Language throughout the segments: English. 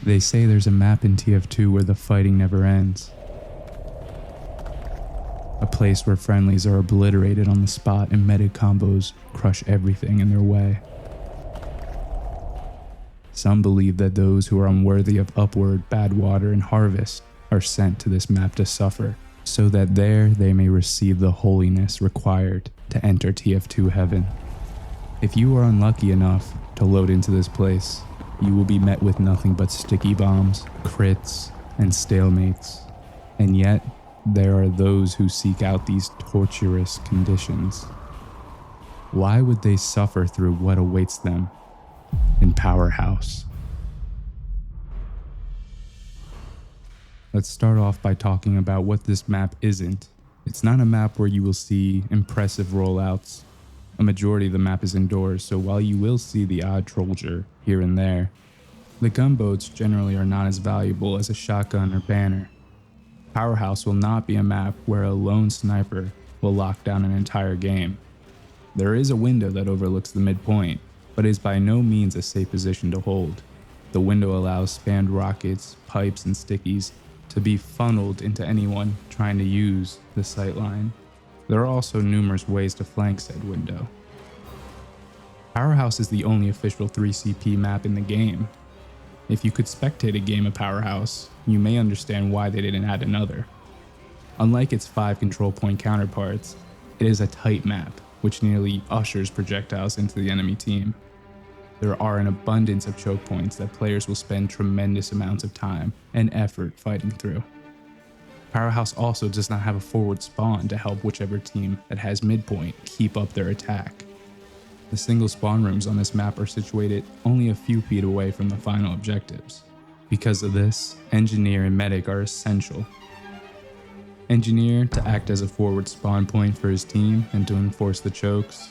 They say there's a map in TF2 where the fighting never ends. A place where friendlies are obliterated on the spot and medic combos crush everything in their way. Some believe that those who are unworthy of Upward, Bad Water, and Harvest are sent to this map to suffer, so that there they may receive the holiness required to enter TF2 heaven. If you are unlucky enough to load into this place, you will be met with nothing but sticky bombs, crits, and stalemates. And yet, there are those who seek out these torturous conditions. Why would they suffer through what awaits them in Powerhouse? Let's start off by talking about what this map isn't. It's not a map where you will see impressive rollouts. A majority of the map is indoors, so while you will see the odd Trollger here and there, the gunboats generally are not as valuable as a shotgun or banner. Powerhouse will not be a map where a lone sniper will lock down an entire game. There is a window that overlooks the midpoint, but is by no means a safe position to hold. The window allows spammed rockets, pipes, and stickies to be funneled into anyone trying to use the sightline. There are also numerous ways to flank said window. Powerhouse is the only official 3CP map in the game. If you could spectate a game of Powerhouse, you may understand why they didn't add another. Unlike its 5 control point counterparts, it is a tight map, which nearly ushers projectiles into the enemy team. There are an abundance of choke points that players will spend tremendous amounts of time and effort fighting through. Powerhouse also does not have a forward spawn to help whichever team that has midpoint keep up their attack. The single spawn rooms on this map are situated only a few feet away from the final objectives. Because of this, Engineer and Medic are essential. Engineer to act as a forward spawn point for his team and to enforce the chokes,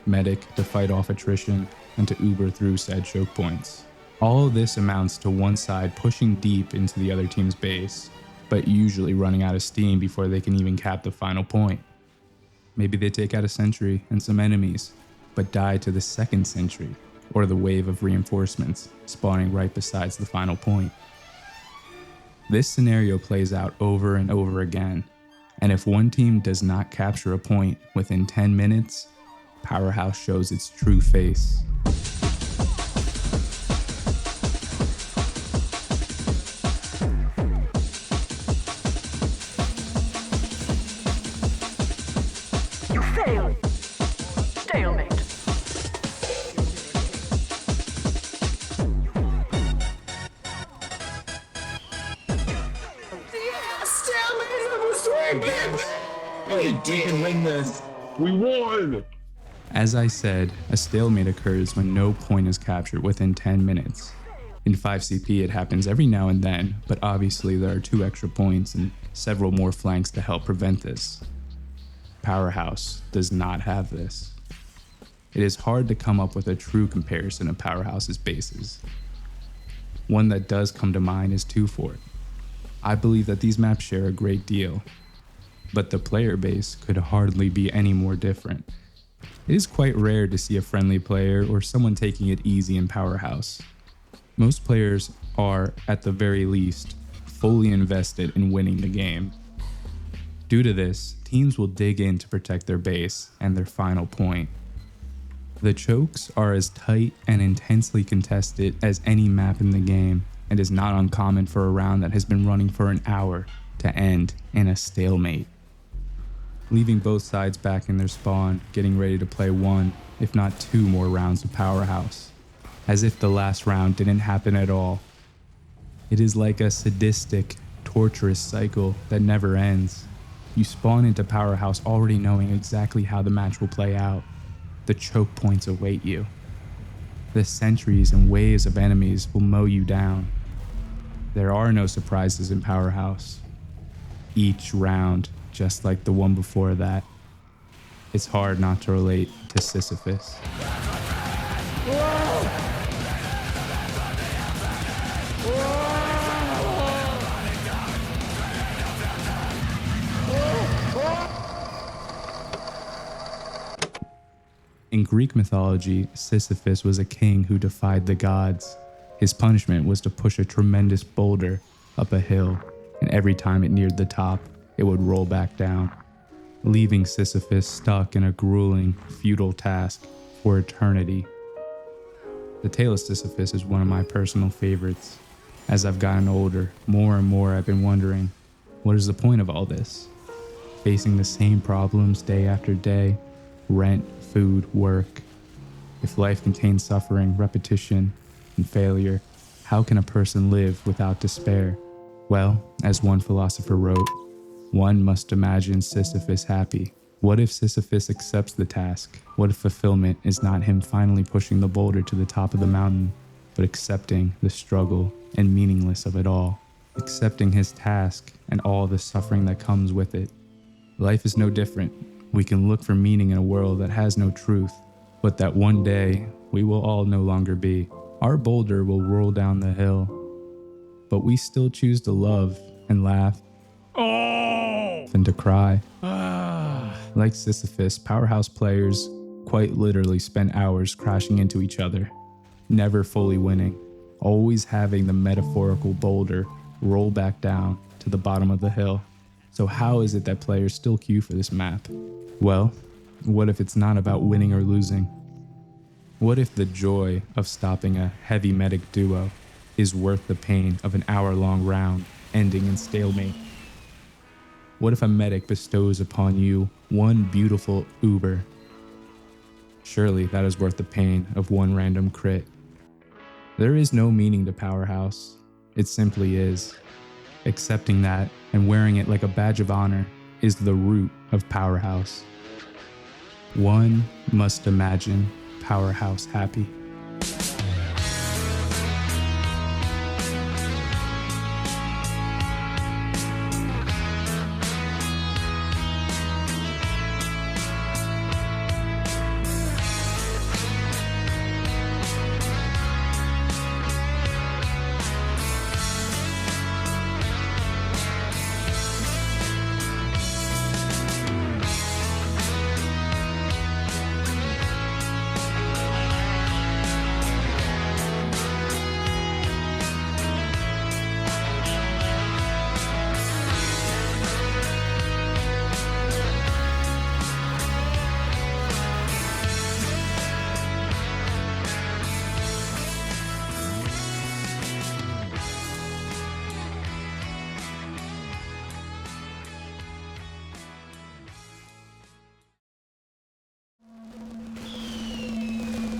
Medic to fight off attrition and to uber through said choke points. All of this amounts to one side pushing deep into the other team's base, but usually running out of steam before they can even cap the final point. Maybe they take out a sentry and some enemies, but die to the second sentry or the wave of reinforcements spawning right besides the final point. This scenario plays out over and over again, and if one team does not capture a point within 10 minutes, Powerhouse shows its true face. You failed. Stalemate. We can win this. We won! As I said, a stalemate occurs when no point is captured within 10 minutes. In 5CP it happens every now and then, but obviously there are 2 extra points and several more flanks to help prevent this. Powerhouse does not have this. It is hard to come up with a true comparison of Powerhouse's bases. One that does come to mind is 2 Fort. I believe that these maps share a great deal, but the player base could hardly be any more different. It is quite rare to see a friendly player or someone taking it easy in Powerhouse. Most players are, at the very least, fully invested in winning the game. Due to this, teams will dig in to protect their base and their final point. The chokes are as tight and intensely contested as any map in the game, and is not uncommon for a round that has been running for an hour to end in a stalemate, leaving both sides back in their spawn, getting ready to play 1, if not 2 more rounds of Powerhouse, as if the last round didn't happen at all. It is like a sadistic, torturous cycle that never ends. You spawn into Powerhouse already knowing exactly how the match will play out. The choke points await you. The sentries and waves of enemies will mow you down. There are no surprises in Powerhouse. Each round, just like the one before that. It's hard not to relate to Sisyphus. In Greek mythology, Sisyphus was a king who defied the gods. His punishment was to push a tremendous boulder up a hill, and every time it neared the top, it would roll back down, leaving Sisyphus stuck in a grueling, futile task for eternity. The tale of Sisyphus is one of my personal favorites. As I've gotten older, more and more I've been wondering, what is the point of all this? Facing the same problems day after day, rent, food, work. If life contains suffering, repetition, and failure, how can a person live without despair? Well, as one philosopher wrote, one must imagine Sisyphus happy. What if Sisyphus accepts the task? What if fulfillment is not him finally pushing the boulder to the top of the mountain, but accepting the struggle and meaningless of it all, accepting his task and all the suffering that comes with it? Life is no different. We can look for meaning in a world that has no truth, but that one day we will all no longer be. Our boulder will roll down the hill, but we still choose to love and laugh than to cry. Like Sisyphus, Powerhouse players quite literally spend hours crashing into each other, never fully winning, always having the metaphorical boulder roll back down to the bottom of the hill. So how is it that players still queue for this map? Well, what if it's not about winning or losing? What if the joy of stopping a heavy medic duo is worth the pain of an hour-long round ending in stalemate? What if a medic bestows upon you one beautiful Uber? Surely that is worth the pain of one random crit. There is no meaning to Powerhouse. It simply is. Accepting that and wearing it like a badge of honor is the root of Powerhouse. One must imagine Powerhouse happy.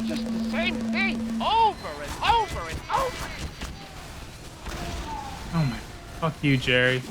Just the same thing over and over and over. Oh my, fuck you, Jerry.